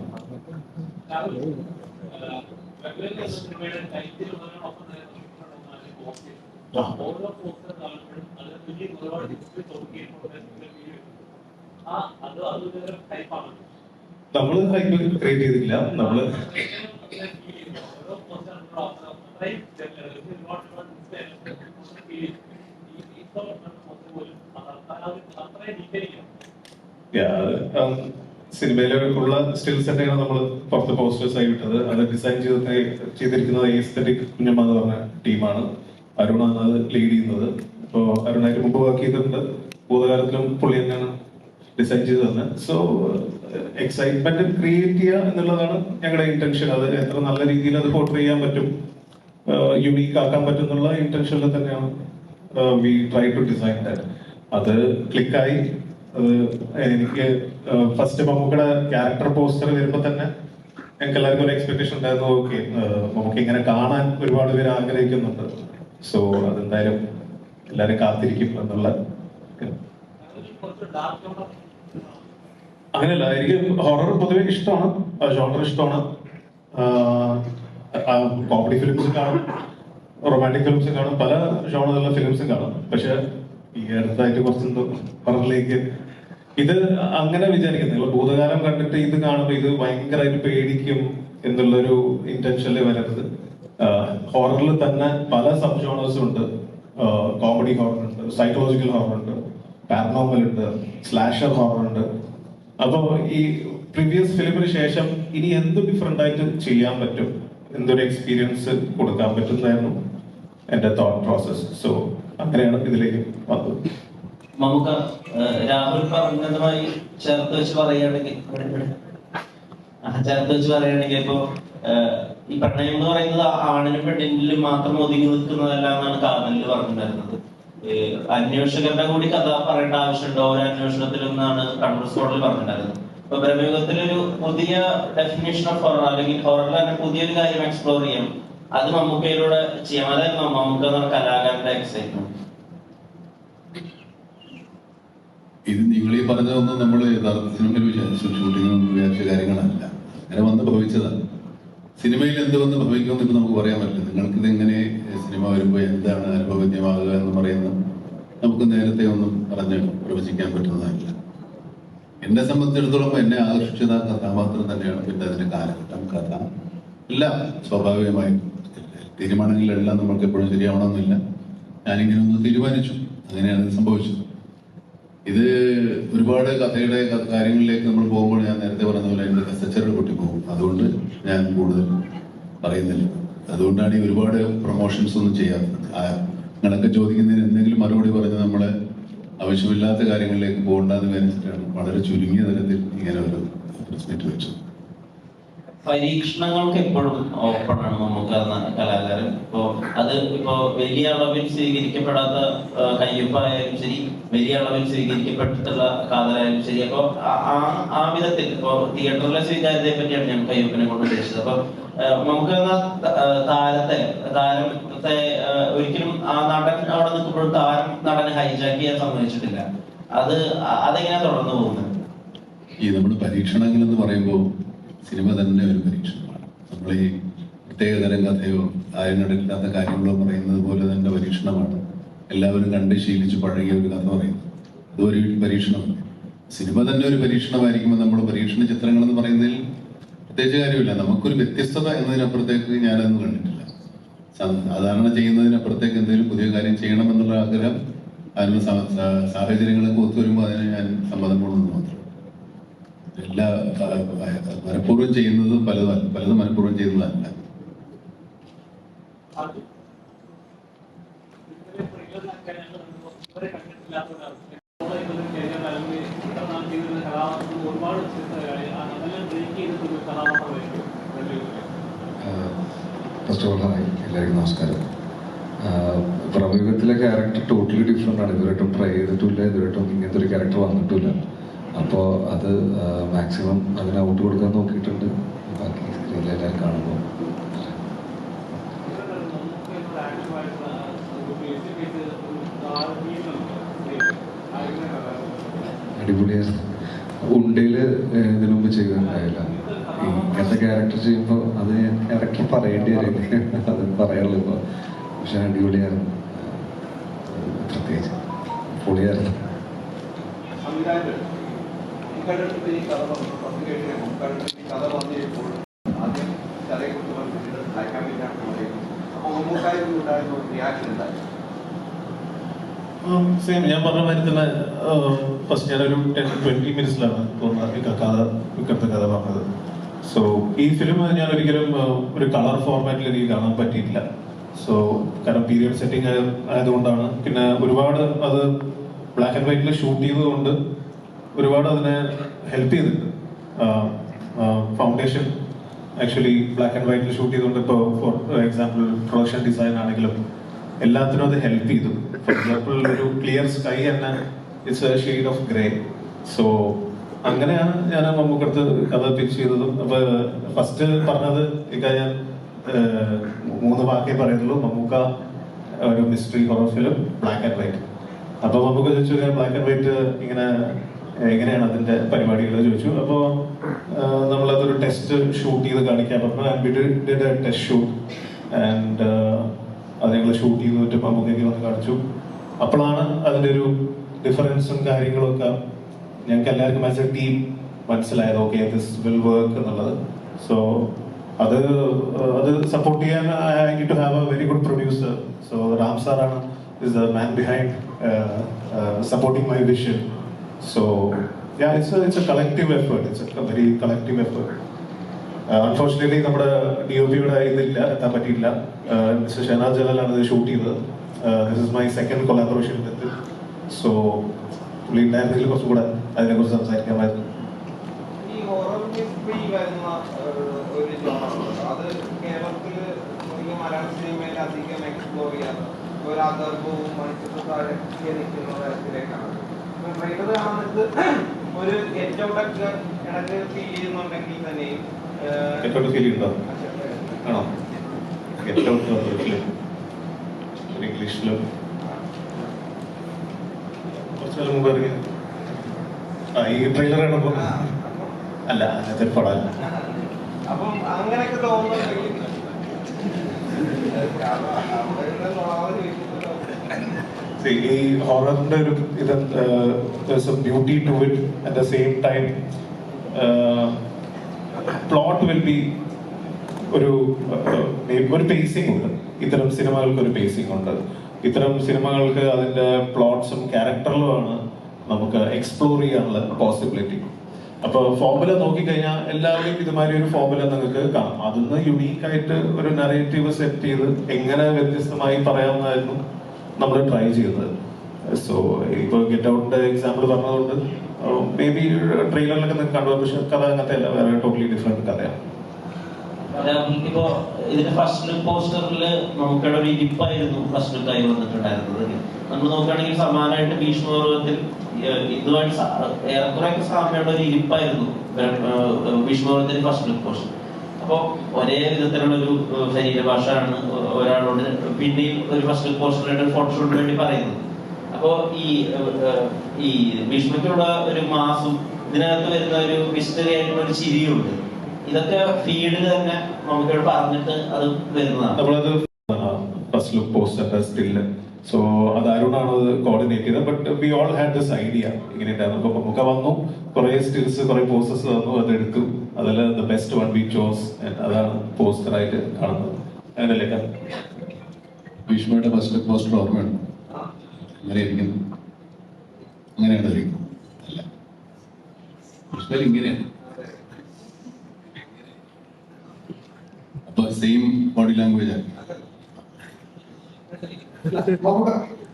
നമ്മള് ഹൈപ്പ് ക്രിയേറ്റ് ചെയ്തിട്ടില്ല. നമ്മള് സിനിമയിലുള്ള സ്റ്റിൽസ് തന്നെയാണ് നമ്മൾ പുറത്ത് പോസ്റ്റേഴ്സ് ആയി വിട്ടത്. അത് ഡിസൈൻ ചെയ്തിരിക്കുന്നത് എസ്തെറ്റിക് കുഞ്ഞമ്മ എന്ന് പറഞ്ഞ ടീമാണ്. അരുണാണ് അത് ലീഡ് ചെയ്യുന്നത്. അപ്പോൾ അരുണായിട്ട് മുമ്പ് വർക്ക് ചെയ്തിട്ടുണ്ട്. ഭൂതകാലത്തിലും പുള്ളി തന്നെയാണ് ഡിസൈൻ ചെയ്ത് തന്നെ. സോ എക്സൈറ്റ്മെന്റ് ക്രിയേറ്റ് ചെയ്യുക എന്നുള്ളതാണ് ഞങ്ങളുടെ ഇന്റൻഷൻ. അത് എത്ര നല്ല രീതിയിൽ അത് പോർട്രേ ചെയ്യാൻ പറ്റും, യുണീക്ക് ആക്കാൻ പറ്റും എന്നുള്ള ഇന്റൻഷനിൽ തന്നെയാണ് we try to design that. അത് ക്ലിക്കായി. അത് എനിക്ക് ഫസ്റ്റ് മമ്മൂക്കയുടെ ക്യാരക്ടർ പോസ്റ്റർ വരുമ്പോൾ തന്നെ ഞങ്ങൾക്ക് എല്ലാവർക്കും ഒരു എക്സ്പെക്ടേഷൻ ഉണ്ടായിരുന്നു. ഓക്കെ, നമുക്ക് ഇങ്ങനെ കാണാൻ ഒരുപാട് പേര് ആഗ്രഹിക്കുന്നുണ്ട്. സോ അതെന്തായാലും എല്ലാരും കാത്തിരിക്കും എന്നുള്ള. അങ്ങനെയല്ല, എനിക്ക് ഹൊറർ പൊതുവെ ഇഷ്ടമാണ്, ജോണർ ഇഷ്ടമാണ്. കോമഡി ഫിലിംസ് കാണും, റൊമാൻറ്റിക് ഫിലിംസ് കാണും, പല ജോണറുള്ള ഫിലിംസും കാണും. പക്ഷെ ഈ അടുത്തായിട്ട് കുറച്ചെന്തോ ഹൊററിലേക്ക് ഇത് അങ്ങനെ വിചാരിക്കുന്നത്. ഭൂതകാലം കണ്ടിട്ട് ഇത് കാണുമ്പോൾ ഇത് ഭയങ്കരമായിട്ട് പേടിക്കും എന്നുള്ളൊരു ഇന്റൻഷനിൽ വരരുത്. ഹൊററിൽ തന്നെ പല സബ് ജോണേഴ്സും ഉണ്ട്. കോമഡി ഹൊറർ ഉണ്ട്, സൈക്കോളജിക്കൽ ഹൊറർ ഉണ്ട്, പാരനോർമൽ ഉണ്ട്, സ്ലാഷർ ഹൊറർ ഉണ്ട്. അപ്പൊ ഈ പ്രീവിയസ് ഫിലിമിന് ശേഷം ഇനി എന്ത് ഡിഫറെന്റ് ആയിട്ട് ചെയ്യാൻ പറ്റും, എന്തൊരു എക്സ്പീരിയൻസ് കൊടുക്കാൻ പറ്റുന്നതായിരുന്നു എന്റെ തോട്ട് പ്രോസസ്. സോ അങ്ങനെയാണ് ഇതിലേക്ക് വന്നത്. നമുക്ക് രാഹുൽ പറഞ്ഞതുമായി ചേർത്ത് വെച്ച് പറയുകയാണെങ്കിൽ ഇപ്പോ ഈ പ്രണയം എന്ന് പറയുന്നത് ആണിനും പെണ്ണിനും മാത്രം ഒതുങ്ങി നിൽക്കുന്നതല്ല എന്നാണ് കാതലിൽ പറഞ്ഞിട്ടുണ്ടായിരുന്നത്. അന്വേഷകരുടെ കൂടി കഥ പറയേണ്ട ആവശ്യമുണ്ടോ ഒരു അന്വേഷണത്തിലെന്നാണ് കണ്ണൂർ സ്കോഡിൽ പറഞ്ഞിട്ടുണ്ടായിരുന്നത്. ഇപ്പൊ ബ്രഹ്മയുഗത്തിലൊരു പുതിയ ഡെഫിനേഷൻ ഓഫ് ഹൊറർ അല്ലെങ്കിൽ ഹൊററിൽ തന്നെ പുതിയൊരു കാര്യം എക്സ്പ്ലോർ ചെയ്യാം. അത് മമ്മൂക്കയിലൂടെ ചെയ്യാം. അതായിരുന്നു മമ്മൂക്ക എന്ന കലാകാരന്റെ എക്സൈറ്റ്മെന്റ്. ഇത് നിങ്ങൾ ഈ പറഞ്ഞതൊന്നും നമ്മൾ യഥാർത്ഥ സിനിമയിൽ വിചാരിച്ചു ഷൂട്ടിങ്ങിന് വിചാരിച്ച കാര്യങ്ങളല്ല. അങ്ങനെ വന്ന് ഭവിച്ചതാണ്. സിനിമയിൽ എന്ത് വന്ന് ഭവിക്കുമെന്ന് ഇപ്പൊ നമുക്ക് പറയാൻ പറ്റില്ല. നിങ്ങൾക്കിത് എങ്ങനെ സിനിമ വരുമ്പോൾ എന്താണ് അനുഭവവേദ്യമാകുക എന്ന് പറയുന്നത് നമുക്ക് നേരത്തെ ഒന്നും പറഞ്ഞ് പ്രവചിക്കാൻ പറ്റുന്നതല്ല. എന്നെ സംബന്ധിച്ചിടത്തോളം എന്നെ ആകർഷിച്ചത് കഥാപാത്രം തന്നെയാണ്. പിന്നെ അതിന്റെ കാലഘട്ടം, കഥ എല്ലാം സ്വാഭാവികമായും തീരുമാനങ്ങളിലെല്ലാം നമുക്ക് എപ്പോഴും ശരിയാവണമെന്നില്ല. ഞാനിങ്ങനെ ഒന്ന് തീരുമാനിച്ചു, അങ്ങനെയാണ് ഇത് സംഭവിച്ചത്. ഇത് ഒരുപാട് കഥയുടെ കാര്യങ്ങളിലേക്ക് നമ്മൾ പോകുമ്പോൾ ഞാൻ നേരത്തെ പറഞ്ഞ പോലെ എൻ്റെ കസച്ചറ് പൊട്ടിപ്പോകും. അതുകൊണ്ട് ഞാൻ കൂടുതൽ പറയുന്നില്ല. അതുകൊണ്ടാണ് ഈ ഒരുപാട് പ്രൊമോഷൻസ് ഒന്നും ചെയ്യാത്തത്. നിങ്ങളൊക്കെ ചോദിക്കുന്നതിന് എന്തെങ്കിലും മറുപടി പറഞ്ഞ് നമ്മളെ ആവശ്യമില്ലാത്ത കാര്യങ്ങളിലേക്ക് പോകണ്ടെന്ന് വിചാരിച്ചിട്ടാണ് വളരെ ചുരുങ്ങിയ തരത്തിൽ ഇങ്ങനെ ഒരു പ്രസ് മീറ്റ് വെച്ചത്. പരീക്ഷണങ്ങൾക്ക് എപ്പോഴും ഓപ്പണാണ് നമുക്ക് എന്ന കലാകാരൻ. ഇപ്പോ വലിയ അളവിൽ സ്വീകരിക്കപ്പെടാത്ത കയ്യൊപ്പായാലും ശരി, വലിയ അളവിൽ സ്വീകരിക്കപ്പെട്ടിട്ടുള്ള കാതലായാലും ശരി. അപ്പൊ ആ വിധത്തിൽ ഇപ്പോ തിയേറ്ററിലെ സ്വീകാര്യതയെ പറ്റിയാണ് ഞാൻ കയ്യൊപ്പിനെ കൊണ്ട് ഉദ്ദേശിച്ചത്. അപ്പൊ നമുക്ക് താരത്തെ ഒരിക്കലും ആ നടൻ അവിടെ നിൽക്കുമ്പോഴും താരം നടനെ ഹൈജാക്ക് ചെയ്യാൻ സമ്മതിച്ചിട്ടില്ല. അതെങ്ങനെയാ തുടർന്നു പോകുന്നത്? ഈ നമ്മൾ പരീക്ഷണങ്ങൾ എന്ന് പറയുമ്പോൾ സിനിമ തന്നെ ഒരു പരീക്ഷണമാണ്. നമ്മൾ ഈ പ്രത്യേകതരം കഥയോ ആയനടയില്ലാത്ത കാര്യങ്ങളോ പറയുന്നത് പോലെ തന്നെ പരീക്ഷണമാണ്. എല്ലാവരും കണ്ട് ശീലിച്ച് പഴകിയ ഒരു കഥ പറയുന്നത് അതൊരു പരീക്ഷണമാണ്. സിനിമ തന്നെ ഒരു പരീക്ഷണമായിരിക്കുമ്പോൾ നമ്മൾ പരീക്ഷണ ചിത്രങ്ങളെന്ന് പറയുന്നതിൽ പ്രത്യേകിച്ച് കാര്യമില്ല. നമുക്കൊരു വ്യത്യസ്തത എന്നതിനപ്പുറത്തേക്ക് ഞാനതൊന്നും കണ്ടിട്ടില്ല. സാധാരണ ചെയ്യുന്നതിനപ്പുറത്തേക്ക് എന്തെങ്കിലും പുതിയ കാര്യം ചെയ്യണമെന്നുള്ള ആഗ്രഹം, അതിനുള്ള സാഹചര്യങ്ങളൊക്കെ ഒത്തുവരുമ്പോൾ അതിന് ഞാൻ സമ്മതം കൊള്ളുന്നു മാത്രം. എല്ലാ മനഃപൂർവ്വം ചെയ്യുന്നതും പലതും മനഃപൂർവ്വം ചെയ്യുന്നതല്ല. ഫസ്റ്റ് ഓഫ് ഓൾ ഹായ്, എല്ലാവർക്കും നമസ്കാരം. പ്രമുഖത്തിലെ ക്യാരക്ടർ ടോട്ടലി ഡിഫറെൻ്റ് ആണ്. ഇതുവരെയായിട്ടും ട്രൈ ചെയ്തിട്ടില്ല, ഇതുവരെയായിട്ടും ഇങ്ങനത്തെ ഒരു ക്യാരക്ടർ വന്നിട്ടില്ല. അപ്പോൾ അത് മാക്സിമം അതിന് ഔട്ട് കൊടുക്കാൻ നോക്കിയിട്ടുണ്ട്. ബാക്കി സ്ക്രീനിൽ എല്ലാവരും കാണുമ്പോൾ അടിപൊളിയാണ്. ഉണ്ടയിൽ ഇതിനു മുമ്പ് ചെയ്തിട്ടുണ്ടായില്ല. ഇങ്ങനത്തെ ക്യാരക്ടർ ചെയ്യുമ്പോൾ അത് ഞാൻ ക്യാരക്ടർ പറയേണ്ടി വരും, അത് പറയാനുള്ളൂ ഇപ്പോൾ. പക്ഷെ അടിപൊളിയായിരുന്നു, പ്രത്യേകിച്ച് പൊളിയായിരുന്നു. സെയിം ഞാൻ പറഞ്ഞ മാതിരി തന്നെ ഫസ്റ്റ് ഞാനൊരു 10-20 മിനിറ്റ്സിലാണ് ഇക്കത്തെ കഥ പറഞ്ഞത്. സോ ഈ ഫിലിം ഞാൻ ഒരിക്കലും ഒരു കളർ ഫോർമാറ്റിൽ എനിക്ക് കാണാൻ പറ്റിയിട്ടില്ല. സോ കാരണം പീരിയഡ് സെറ്റിംഗ് ആയതുകൊണ്ടാണ്. പിന്നെ ഒരുപാട് അത് ബ്ലാക്ക് ആൻഡ് വൈറ്റിൽ ഷൂട്ട് ചെയ്തതുകൊണ്ട് ഒരുപാട് അതിനെ ഹെൽപ്പ് ചെയ്തിട്ടുണ്ട്. ഫൗണ്ടേഷൻ ആക്ച്വലി ബ്ലാക്ക് ആൻഡ് വൈറ്റിൽ ഷൂട്ട് ചെയ്തുകൊണ്ട് ഇപ്പോൾ ഫോർ എക്സാമ്പിൾ പ്രൊഡക്ഷൻ ഡിസൈൻ ആണെങ്കിലും എല്ലാത്തിനും അത് ഹെൽപ്പ് ചെയ്തു. ഫോർ എക്സാമ്പിൾ ഒരു ക്ലിയർ സ്കൈ തന്നെ it's A shade of grey. So അങ്ങനെയാണ് ഞാൻ മമ്മൂക്കടുത്ത് കഥ പിച്ച് ചെയ്തതും. അപ്പൊ ഫസ്റ്റ് പറഞ്ഞത് ഞാൻ 3 വാക്കേ പറയുന്നുള്ളൂ. മമ്മൂക്ക ഒരു mystery horror film black and white. അപ്പൊ മമ്മൂക്ക ചോദിച്ചു ബ്ലാക്ക് ആൻഡ് വൈറ്റ് എങ്ങനെയാണ് അതിന്റെ പരിപാടികൾ ചോദിച്ചു. അപ്പോൾ നമ്മളതൊരു ടെസ്റ്റ് ഷൂട്ട് ചെയ്ത് കാണിക്കാൻ പറഞ്ഞു. And we did A test shoot and അത് ഞങ്ങൾ ഷൂട്ട് ചെയ്തിട്ട് മമ്മൂക്കയ്ക്ക് വന്ന് കാണിച്ചു. അപ്പോഴാണ് അതിന്റെ ഒരു ഡിഫറൻസും കാര്യങ്ങളും ഒക്കെ ഞങ്ങൾക്ക് എല്ലാവർക്കും ആസ് എ ടീം മനസ്സിലായത്. ഓക്കെ, ദിസ് വിൽ വർക്ക് എന്നുള്ളത്. സോ അത് സപ്പോർട്ട് ചെയ്യാൻ I need to have a very good producer. So Ram സാറാണ് is the man behind supporting my vision. So it's a collective effort. It's a very collective effort. Unfortunately നമ്മുടെ DOP-യുടെ ഇതില്ല, എത്താൻ പറ്റിയില്ല. മിസ്റ്റർ ഷെനാസ് ജലാലാണ് ഇത് ഷൂട്ട് ചെയ്തത്. This is my second collaboration with. So പുള്ളി ഉണ്ടായിരുന്നെങ്കിൽ കുറച്ചുകൂടെ അതിനെക്കുറിച്ച് സംസാരിക്കാമായിരുന്നു. ഈ ഹൊറർ മിസ്റ്ററി വരുന്ന ഒരു ജോണറുണ്ട്. അത് കേരളത്തിൽ മലയാള സിനിമയിൽ അധികം എക്സ്പ്ലോർ ചെയ്യാറ് ഒരു അദർഭവും മനുഷ്യത്വ താഴെ നിൽക്കുന്ന തരത്തിലേക്കാണ്. ട്രെയിലർ കാണുന്നത് ഒരു ഗെറ്റൗട്ടൊക്കെ ഇടയ്ക്ക് ഫീൽ ചെയ്യുന്നുണ്ടെങ്കിൽ തന്നെയും ഇംഗ്ലീഷിലും കുറച്ചു മുമ്പ് ഇറങ്ങി ഈ ട്രെയിലർ കാണുമ്പോൾ അല്ല അങ്ങനത്തെ പടമല്ല. അപ്പം അങ്ങനെയൊക്കെ തോന്നുന്നുണ്ടെങ്കിൽ ഈ ഹൊററിന്റെ ഒരു ഇത് beauty to it. At the same time plot will be ഒരു പേസിംഗ് ഉണ്ട്. ഇത്തരം സിനിമകൾക്ക് ഒരു പേസിംഗ് ഉണ്ട്. ഇത്തരം സിനിമകൾക്ക് അതിന്റെ പ്ലോട്ട്സും ക്യാരക്ടറിലുമാണ് നമുക്ക് എക്സ്പ്ലോർ ചെയ്യാനുള്ള പോസിബിലിറ്റി. അപ്പൊ ഫോർമുല നോക്കിക്കഴിഞ്ഞാൽ എല്ലാവരും ഇതുമാതിരി ഒരു ഫോർമുല നിങ്ങൾക്ക് കാണാം. അതിന്ന് യുണീക്ക് ആയിട്ട് ഒരു നറേറ്റീവ് സെറ്റ് ചെയ്ത് എങ്ങനെ വ്യത്യസ്തമായി പറയാമെന്നായിരുന്നു നമ്മൾ ട്രൈ ചെയ്തത്. സോ ഇപ്പൊ ഗെറ്റ് ഔട്ടിന്റെ എക്സാമ്പിൾ പറഞ്ഞതുകൊണ്ട് മേ ബി ട്രെയിലറിലൊക്കെ നിങ്ങൾക്ക് കണ്ടു. പക്ഷെ കഥ അങ്ങനത്തെ അല്ല, വേറെ ടോട്ടലി ഡിഫറെന്റ് കഥയാണ്. ഇപ്പോ ഇതിന്റെ ഫസ്റ്റ് ലുക്ക് പോസ്റ്ററിൽ നമുക്കിവിടെ ഒരു ഇരിപ്പായിരുന്നു ഫസ്റ്റ് ലുക്ക് ആയി വന്നിട്ടുണ്ടായിരുന്നത്. നമ്മൾ നോക്കുകയാണെങ്കിൽ സമാനമായിട്ട് ഭീഷ്മപർവത്തിൽ ഇതുമായിട്ട് ഏറെക്കുറെയൊക്കെ സാമ്യമുള്ള ഒരു ഇരിപ്പായിരുന്നു ഭീഷ്മപർവത്തിന്റെ ഫസ്റ്റ് ലുക്ക് പോസ്റ്റർ. അപ്പോ ഒരേ വിധത്തിലുള്ള ഒരു ശരീരഭാഷയാണ് ഒരാളോട് പിന്നെയും ഒരു ഫസ്റ്റ് ലുക്ക് പോസ്റ്ററിന്റെ ഒരു ഫോട്ടോഷൂട്ടിന് വേണ്ടി പറയുന്നത്. അപ്പോ ഈ ഭീഷ്മയ്ക്കുള്ള ഒരു മാസും ഇതിനകത്ത് വരുന്ന ഒരു മിസ്റ്ററി ആയിട്ടുള്ള ഒരു ചിരിയുണ്ട്. ഇതൊക്കെ ഫീൽഡിൽ തന്നെ നമുക്ക് പറഞ്ഞിട്ട് അത് വരുന്നതാണ്. നമ്മളത് first look poster still, so അത് അരുണാണ് അത് കോർഡിനേറ്റ് ചെയ്തത്. But we all had this idea ഇങ്ങനെ ഉണ്ടായിരുന്നു. അപ്പൊ നമുക്ക് വന്നു, കുറെ സ്റ്റിൽസ് കുറെ പോസ്റ്റേഴ്സ് വന്നു, അത് എടുത്തു, അതിൽ the best one we chose, അതാണ് പോസ്റ്ററായിട്ട് കാണുന്നത്. അങ്ങനെയല്ലേ? ഭീഷ്മയുടെ ഫസ്റ്റ് പോസ്റ്റർ ഓർമ്മയുണ്ട്? അങ്ങനെ ഇരിക്കുന്നു, അങ്ങനെയാണ് ഇരിക്കുന്നത്. അല്ല, ഭീഷ്മയിൽ ഇങ്ങനെയാണ്. അപ്പൊ സെയിം ബോഡി ലാംഗ്വേജ് ആണ്.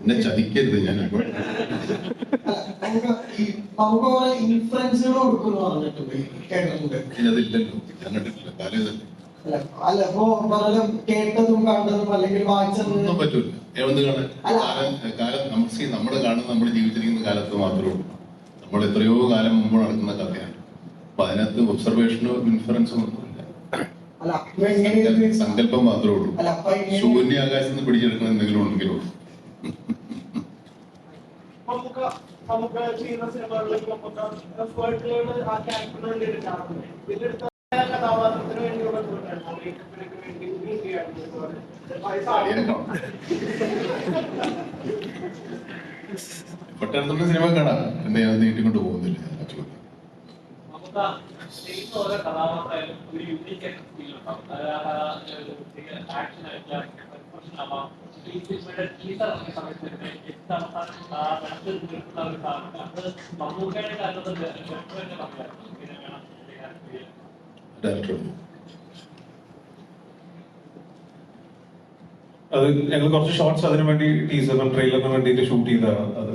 എന്നെ ചതിക്കരുത്. ഞാൻ നമുക്ക് ഈ നമുക്ക് കുറെ ഇൻഫ്ലുവൻസുകൾ കൊടുക്കുന്നു പറഞ്ഞിട്ടുണ്ട്, കേട്ടിട്ടുണ്ട്. അതില്ലല്ലോ, ഞാൻ കണ്ടിട്ടില്ല. കാലം ഇതല്ലേ. അല്ല, ഇപ്പൊ പറഞ്ഞ കേട്ടതും കണ്ടതും അല്ലെങ്കിൽ വായിച്ചതും ഒന്നും പറ്റൂല. എന്ത് കാണാൻ? കാലം നമ്മൾ കാണുന്ന, നമ്മൾ ജീവിച്ചിരിക്കുന്ന കാലത്ത് മാത്രമേ ഉള്ളൂ. നമ്മൾ എത്രയോ കാലം മുമ്പ് നടക്കുന്ന കഥയാണ്. അപ്പൊ അതിനകത്ത് ഒബ്സർവേഷനോ ഇൻഫറൻസോ ഒന്നുമില്ല. സങ്കല്പം മാത്രമേ ഉള്ളൂ. ശൂന്യാകാശത്ത് നിന്ന് പിടിച്ചെടുക്കുന്ന എന്തെങ്കിലും ഉണ്ടെങ്കിലോ. നമുക്ക് ചെയ്യുന്ന സിനിമകളിൽ കഥാപാത്രത്തിന് വേണ്ടിയുള്ള പട്ടണത്തിന്റെ സിനിമ കാണാം. എന്നെ ഞാൻ നീട്ടിക്കൊണ്ട് പോകുന്നില്ല. ഓരോ കഥാപാത്രമായാലും ഒരു യൂണിക് ആയിട്ട് ഫീൽ ഉണ്ടാവും. ആക്ഷൻ ആയിട്ടുള്ള ഈ സിനിമയുടെ ടീസർ ഇറങ്ങിയ സമയത്ത് മനസ്സിൽ നിൽക്കുന്ന ഒരു സാധനം അത് മമ്മൂക്കയുടെ കാലത്ത് തന്നെ അത് ഞങ്ങൾ കുറച്ച് ഷോർട്സ് അതിനു വേണ്ടി ടീസറിനും ട്രെയിലറിനും വേണ്ടിയിട്ട് ഷൂട്ട് ചെയ്തതാണ്. അത്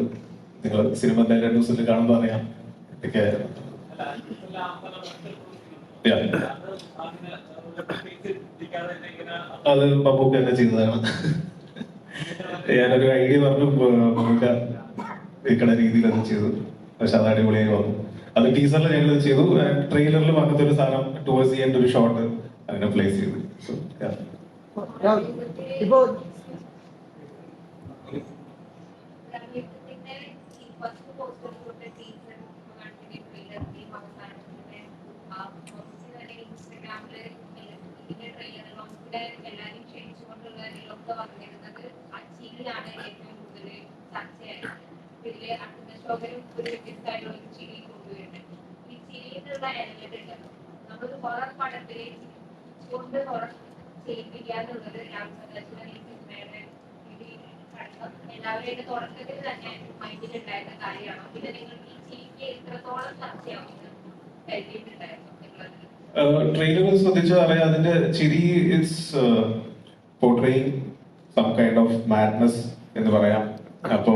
നിങ്ങൾ സിനിമ എന്തായാലും 2 ദിവസത്തിൽ കാണുമ്പോൾ അറിയാം എന്തൊക്കെ. അത് മമ്മൂക്ക തന്നെ ചെയ്തതാണ്. ഞാനൊരു ഐഡിയ പറഞ്ഞു, മമ്മൂക്ക ഇക്കണ രീതിയിൽ അത് ചെയ്തു. പക്ഷെ അത് അടിപൊളിയായി വന്നു. അത് ടീസറിൽ ഞങ്ങൾ ചെയ്തു. ട്രെയിലറിലും അങ്ങനത്തെ ഒരു സാധനം ടുവേഴ്സ് ചെയ്യേണ്ട ഒരു ഷോട്ട് അങ്ങനെ പ്ലേസ് ചെയ്തു. ഇപ്പൊ എല്ലാരും ക്ഷണിച്ചുകൊണ്ടുള്ള ഇതിലൊക്കെ വന്നിരുന്നത് ആ ചിരിയാണ് ഏറ്റവും കൂടുതൽ ചർച്ചയായത്. ഇതില് അർദ്ധശോകരും ഒരു വ്യത്യസ്തമായിട്ടുള്ള ഒരു ചിരി കൊണ്ടുവരുന്നുണ്ട്. ഈ ചിരിയിലുള്ള എലമെന്റ് ഉണ്ടല്ലോ, നമ്മളൊരു ഹൊറർ പടത്തില് കൊണ്ട് ഹൊറർ ചെയ്യിപ്പിക്കാന്നുള്ളത് രാമസദാശിവൻ ഈ സിനിമയുടെ എല്ലാവരുടെ തുടക്കത്തിൽ തന്നെ മൈൻഡിലുണ്ടായിരുന്ന കാര്യമാണോ? പിന്നെ നിങ്ങൾ ഈ ചിരിക്ക് എത്രത്തോളം ചർച്ചയാവുന്നത് കരുതിയിട്ടുണ്ടായിരുന്നു? ട്രെയിലർ ശ്രദ്ധിച്ചാൽ അറിയാം, അതിന്റെ ചിരി is portraying some kind of madness എന്ന് പറയാം. അപ്പോ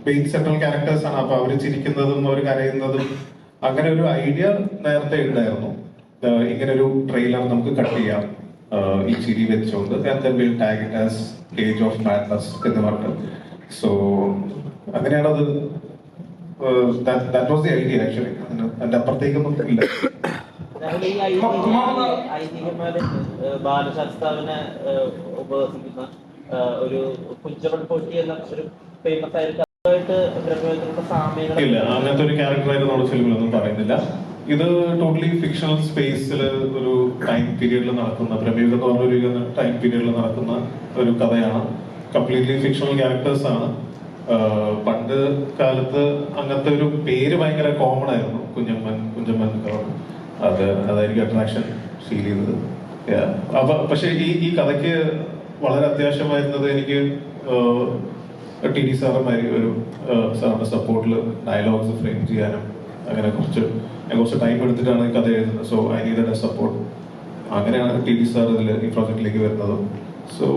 മെയിൻ സെൻട്രൽ ക്യാരക്ടേഴ്സ് ആണ്. അപ്പൊ അവര് ചിരിക്കുന്നതും അവർ കരയുന്നതും അങ്ങനെ ഒരു ഐഡിയ നേരത്തെ ഉണ്ടായിരുന്നു. ഇങ്ങനെ ഒരു ട്രെയിലർ നമുക്ക് കട്ട് ചെയ്യാം ഈ ചിരി വെച്ചുകൊണ്ട്, tag it as age of madness എന്ന് പറഞ്ഞിട്ട്. സോ അങ്ങനെയാണ് അത്. That was the idea actually. അതിന്റെ അപ്പുറത്തേക്കൊന്നും ഇല്ല. ഐതിഹ്യന്മാര് ബാലശാസ്താവിനെ ഉപവസിക്കുന്ന ഒരു കുഞ്ചവൻ പൊട്ടി എന്ന ഒരു ഫേമസ് ആയിട്ട് സാമ്യങ്ങൾ ഇല്ല, അങ്ങനത്തെ ഒരു ക്യാരക്ടറായിട്ട് നമ്മുടെ ഫിലിമിലൊന്നും പറയുന്നില്ല. ഇത് ടോട്ടലി ഫിക്ഷണൽ സ്പേസിൽ ഒരു ടൈം പീരീഡിൽ നടക്കുന്ന, പ്രമേയം എന്ന് പറഞ്ഞൊരു ടൈം പീരീഡിൽ നടക്കുന്ന ഒരു കഥയാണ്. കംപ്ലീറ്റ്ലി ഫിക്ഷണൽ ക്യാരക്ടേഴ്സ് ആണ്. പണ്ട് കാലത്ത് അങ്ങനത്തെ ഒരു പേര് ഭയങ്കര കോമൺ ആയിരുന്നു, കുഞ്ഞമ്മൻ. അതായിരിക്കും അട്രാക്ഷൻ ഫീൽ ചെയ്തത്. അപ്പൊ പക്ഷെ ഈ കഥയ്ക്ക് വളരെ അത്യാവശ്യമായിരുന്നത് എനിക്ക് ടി ഡി സാറുമാരി ഒരു സാറിന്റെ സപ്പോർട്ടിൽ ഡയലോഗ്സ് ഫ്രെയിം ചെയ്യാനും അങ്ങനെ കുറച്ച് ടൈം എടുത്തിട്ടാണ് ഈ കഥ എഴുതുന്നത്. So I needed A support. അങ്ങനെയാണ് ടി ഡി സാർ ഈ പ്രോജക്റ്റിലേക്ക് വരുന്നത്. So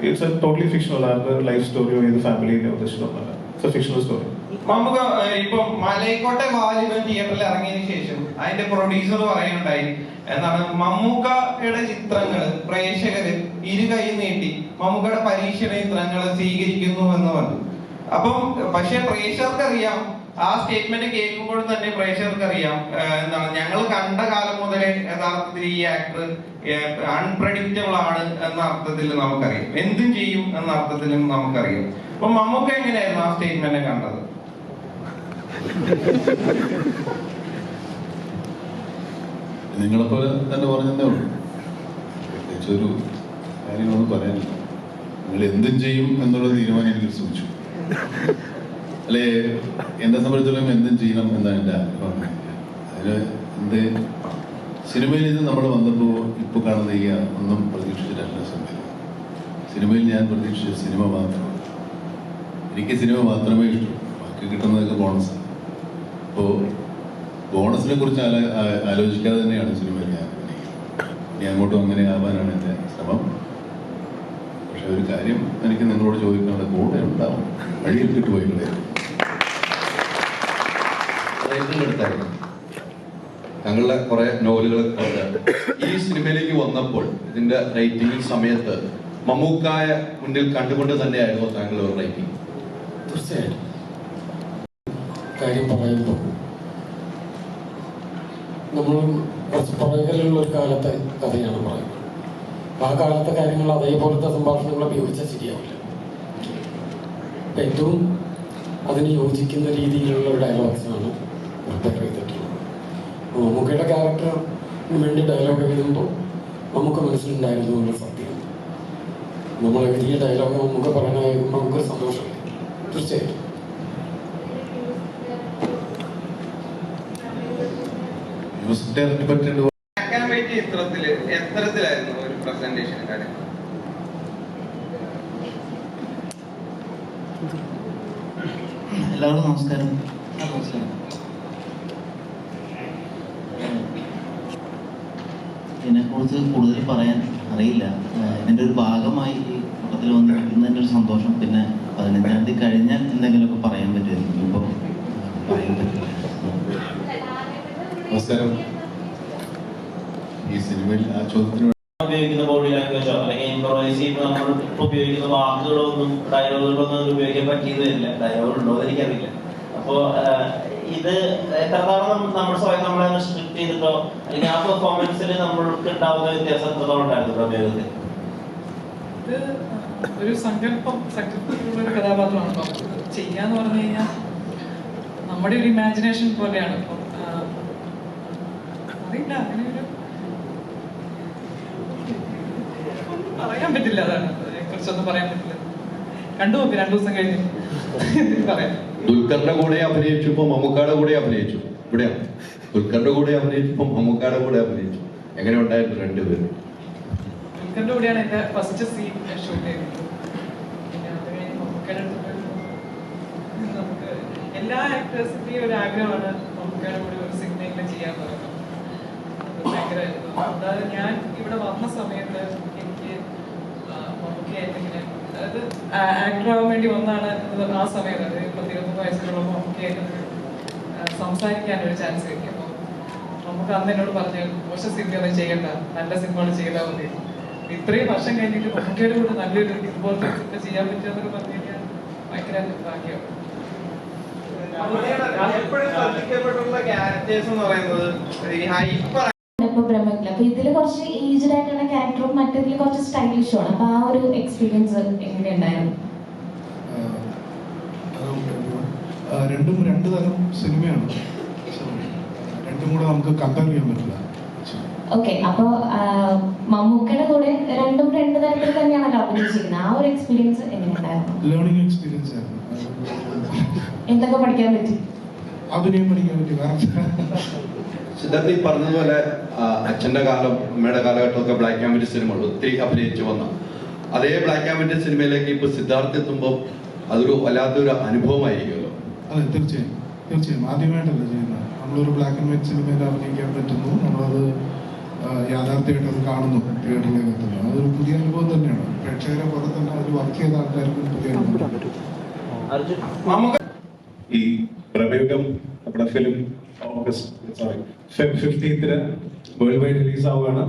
it's a totally fictional life story of the family of this film. It's a fictional story. നമുക്ക് ഇപ്പൊ മലൈക്കോട്ടെ വാലിബൻ തിയേറ്ററിൽ ഇറങ്ങിയതിനു ശേഷം അതിന്റെ പ്രൊഡ്യൂസർ പറയുന്നുണ്ടായി എന്താണ്, മമ്മൂക്കയുടെ ചിത്രങ്ങൾ പ്രേക്ഷകര് ഇരുകൈ നീട്ടി മമ്മൂക്കയുടെ പരീക്ഷണ ചിത്രങ്ങൾ സ്വീകരിക്കുന്നു എന്ന് പറഞ്ഞു. അപ്പം പക്ഷെ പ്രേക്ഷകർക്ക് അറിയാം, ആ സ്റ്റേറ്റ്മെന്റ് കേൾക്കുമ്പോൾ തന്നെ പ്രേക്ഷകർക്ക് അറിയാം എന്താണ്, ഞങ്ങൾ കണ്ട കാലം മുതലേ യഥാർത്ഥത്തിൽ ഈ ആക്ടർ അൺപ്രഡിക്റ്റബിൾ ആണ് എന്ന അർത്ഥത്തിൽ നമുക്കറിയാം, എന്തും ചെയ്യും എന്ന അർത്ഥത്തിലും നമുക്കറിയാം. അപ്പൊ മമ്മൂക്ക എങ്ങനെയായിരുന്നു ആ സ്റ്റേറ്റ്മെന്റ് കണ്ടത്? നിങ്ങളെപ്പോലെ തന്നെ പറഞ്ഞതേ ഉള്ളൂ. പ്രത്യേകിച്ച് ഒരു കാര്യങ്ങളൊന്നും പറയാനില്ല. നിങ്ങൾ എന്തും ചെയ്യും എന്നുള്ള തീരുമാനം എനിക്ക് സൂചിച്ചു. അല്ലെ, എന്നെ സംബന്ധിച്ചിടത്തോളം എന്തും ചെയ്യണം എന്നാണ് എൻ്റെ ആഗ്രഹം. അതിന് എന്ത് സിനിമയിൽ നിന്ന് നമ്മൾ വന്നപ്പോൾ ഇപ്പോൾ കാണുന്ന ഈ ഒന്നും പ്രതീക്ഷിച്ചിട്ടല്ല സിനിമയിൽ. സിനിമയിൽ ഞാൻ പ്രതീക്ഷിച്ച സിനിമ മാത്രമാണ്. എനിക്ക് സിനിമ മാത്രമേ ഇഷ്ടമുള്ളൂ. ബാക്കി കിട്ടുന്നതൊക്കെ ബോണസാണ്. അപ്പോൾ ബോണസിനെ കുറിച്ച് ആലോചിക്കാതെ തന്നെയാണ് സിനിമയിൽ ഞാൻ അഭിനയിക്കുന്നത്. ഇനി അങ്ങോട്ടും അങ്ങനെ ആവാനാണ് എൻ്റെ ശ്രമം. പക്ഷെ ഒരു കാര്യം എനിക്ക് നിങ്ങളോട് ചോദിക്കാനുള്ള കൂടെ ഉണ്ടാവും. വഴിയിൽ കിട്ടുപോയില്ലേ? ഞങ്ങളുടെ കുറെ നോവലുകളൊക്കെ ഉണ്ട്. ഈ സിനിമയിലേക്ക് വന്നപ്പോൾ ഇതിന്റെ റൈറ്റിംഗ് സമയത്ത് മമ്മൂക്കായ മുന്നിൽ കണ്ടുകൊണ്ട് തന്നെയായിരുന്നു താങ്കളുടെ റൈറ്റിംഗ്? തീർച്ചയായും. കാര്യം പറയുമ്പോൾ നമ്മൾ കുറച്ച് പുറകിലുള്ള ഒരു കാലത്തെ കഥയാണ് പറയുന്നത്. ആ കാലത്തെ കാര്യങ്ങൾ അതേപോലത്തെ സംഭാഷണങ്ങൾ ഉപയോഗിച്ചാൽ ശരിയാവില്ല. അപ്പം ഏറ്റവും അതിന് യോജിക്കുന്ന രീതിയിലുള്ള ഒരു ഡയലോഗ്സാണ് പ്രിപ്പയർ ചെയ്തിട്ടുള്ളത്. മമ്മൂക്കയുടെ ക്യാരക്ടറിന് വേണ്ടി ഡയലോഗ് എഴുതുമ്പോൾ നമുക്ക് മനസ്സിലുണ്ടായിരുന്നു എന്നുള്ള സത്യം. നമ്മൾ എഴുതിയ ഡയലോഗ് നമുക്ക് പറയാനാകുമ്പോൾ നമുക്കൊരു സന്തോഷമില്ല. തീർച്ചയായിട്ടും. എത്തരത്തിലായിരുന്നു ഒരു പ്രസന്റേഷൻ കാര്യം? എല്ലാവർക്കും നമസ്കാരം. ഇതിനെക്കുറിച്ച് കൂടുതൽ പറയാൻ അറിയില്ല. ഇതിൻ്റെ ഒരു ഭാഗമായി ഈ കൂട്ടത്തിൽ വന്ന് നിൽക്കുന്നതിൻ്റെ ഒരു സന്തോഷം. പിന്നെ 15-ാം തീയതി കഴിഞ്ഞാൽ എന്തെങ്കിലുമൊക്കെ പറയാൻ പറ്റുമായിരിക്കും. ഇപ്പോൾ പറയാൻ പറ്റില്ല. നമസ്കാരം. ഈ സിനിമയിൽ ആ ചോദ്യത്തിന് ഉപയോഗിക്കുന്ന ബോഡി ലാംഗ്വേജോ അല്ലെങ്കിൽ ഇംപ്രവൈസ് ചെയ്യുമ്പോൾ നമ്മൾ ഉപയോഗിക്കുന്ന വാക്കുകളോ ഒന്നും ഡയലോഗുകളോ ഒന്നും ഉപയോഗിക്കാൻ പറ്റിയത് വരില്ല. ഡയലോഗ് ഉണ്ടോ എന്ന് എനിക്കറിയില്ല. അപ്പോ ഇത് എത്രത്തോളം നമ്മൾ സ്വയം നമ്മളെ സ്ട്രിക്ട് ചെയ്തിട്ടോ അല്ലെങ്കിൽ ആ പെർഫോമൻസിൽ നമ്മൾക്ക് ഉണ്ടാവുന്ന വ്യത്യാസം എത്രത്തോളം ഉണ്ടായിരുന്നു പ്രമേയത്തിൽ? ഇത് ഒരു സങ്കല്പത്തിലുള്ള ഒരു കഥാപാത്രമാണ്. ഇപ്പം ചെയ്യാന്ന് പറഞ്ഞു കഴിഞ്ഞാൽ നമ്മുടെ ഒരു ഇമാജിനേഷൻ പോലെയാണ്. ഇപ്പം അറിയില്ല, അങ്ങനെ ഒരു പറയാൻ പറ്റില്ല. അതാണ് അതിനെ കുറിച്ചൊന്നും പറയാൻ പറ്റില്ല. കണ്ടു നോക്കി 2 ദിവസം കഴിഞ്ഞ് പറയാം. ദുൽഖറിന്റെ കൂടെ അഭിനയിച്ചു, ഇപ്പൊ മമ്മൂക്കാടെ കൂടെ അഭിനയിച്ചു. ഇവിടെയാണ് ദുൽഖറിന്റെ കൂടെ അഭിനയിച്ചു, ഇപ്പൊ മമ്മൂക്കാടെ കൂടെ അഭിനയിച്ചു. എങ്ങനെ ഉണ്ടായിരുന്നു രണ്ടുപേരും? ദുൽഖറിന്റെ കൂടെയാണ് എന്റെ ഫസ്റ്റ് സീൻ ഷൂട്ട് ചെയ്തത്. പിന്നെ അത് കഴിഞ്ഞ് മമ്മൂക്കയുടെ നമുക്ക് എല്ലാ ആക്ടേഴ്സിന്റെയും ഒരു ആഗ്രഹമാണ് മമ്മൂക്കയുടെ കൂടെ ഒരു സിനിമയെങ്കിലും ചെയ്യാൻ പറയുന്നത്. ഭയങ്കരമായിരുന്നു. അതായത് ഞാൻ ഇവിടെ വന്ന സമയത്ത് എനിക്ക് മമ്മൂക്കയായിട്ട് ഇങ്ങനെ, അതായത് ആക്ടർ ആവാൻ വേണ്ടി വന്നാണ് ആ സമയത്ത്. അത് 21 വയസ്സിലുള്ള മമ്മൂക്കയായിട്ട് സംസാരിക്കാൻ ഒരു ചാൻസ് കിട്ടി. അപ്പോൾ നമുക്ക് അന്ന് എന്നോട് പറഞ്ഞു, മോശം സിനിമയൊന്നും ചെയ്യണ്ട, നല്ല സിനിമകൾ ചെയ്താൽ മതി. ഇത്രയും വർഷം കഴിഞ്ഞിട്ട് മമ്മൂക്കയുടെ കൂടെ നല്ലൊരു ഇതുപോലത്തെ സിനിമ ചെയ്യാൻ പറ്റുമെന്നൊക്കെ പറഞ്ഞു കഴിഞ്ഞാൽ ഭയങ്കര ഭാഗ്യമാണ്. എപ്പോഴും ശ്രദ്ധിക്കപ്പെട്ടുള്ള ക്യാരക്ടേഴ്സ് എന്ന് പറയുന്നത് ഹൈപ്പർ. അപ്പൊ ഇതിൽ കുറച്ച് ഏജ്ഡ് ആയിട്ടുള്ള ക്യാരക്ടറും മറ്റേതിൽ കുറച്ച് സ്റ്റൈലിഷും ആണ്. അപ്പൊ ആ ഒരു എക്സ്പീരിയൻസ് എങ്ങനെയുണ്ടായിരുന്നു? രണ്ടും 2 തരം സിനിമയാണ്. രണ്ടും കൂടെ നമുക്ക് കമ്പയർ ചെയ്യാൻ പറ്റില്ല. ഓക്കെ, അപ്പൊ മമ്മൂക്കയുടെ കൂടെ 2 തരത്തിൽ തന്നെയാണല്ലോ അഭിനയിച്ചിരിക്കുന്നത്. ആ ഒരു എക്സ്പീരിയൻസ് എങ്ങനെയുണ്ടായിരുന്നു? ലേണിംഗ് എക്സ്പീരിയൻസ് ആയിരുന്നു. എന്തൊക്കെ പഠിക്കാൻ പറ്റി? അഭിനയം പഠിക്കാൻ പറ്റി. സിദ്ധാർത്ഥ ഈ പറഞ്ഞതുപോലെ അച്ഛന്റെ കാലം അമ്മയുടെ കാലഘട്ടമൊക്കെ ബ്ലാക്ക് ആൻഡ് വൈറ്റ് സിനിമകൾ ഒത്തിരി അഭിനയിച്ചു വന്ന അതേ ബ്ലാക്ക് ആൻഡ് വൈറ്റ് സിനിമയിലേക്ക് ഇപ്പൊ സിദ്ധാർത്ഥ എത്തുമ്പോൾ അതൊരു വല്ലാത്തൊരു അനുഭവമായിരിക്കുമല്ലോ. അതെ, തീർച്ചയായും ആദ്യമായിട്ടല്ല ചെയ്യുന്നത്. നമ്മളൊരു ബ്ലാക്ക് ആൻഡ് വൈറ്റ് സിനിമയിൽ അഭിനയിക്കാൻ പറ്റുന്നു, നമ്മളത് യാഥാർത്ഥ്യമായിട്ട് അത് കാണുന്നു, തിയേറ്ററിലേക്ക് എത്തുന്നു. അതൊരു പുതിയ അനുഭവം തന്നെയാണ്. പ്രേക്ഷകരെ പോലെ തന്നെ അതിൽ വർക്ക് ചെയ്ത ആൾക്കാർക്കും പുതിയ അനുഭവം. ഈ പ്രമേയം നമ്മുടെ film Feb 15 world wide release ആവുകയാണ്.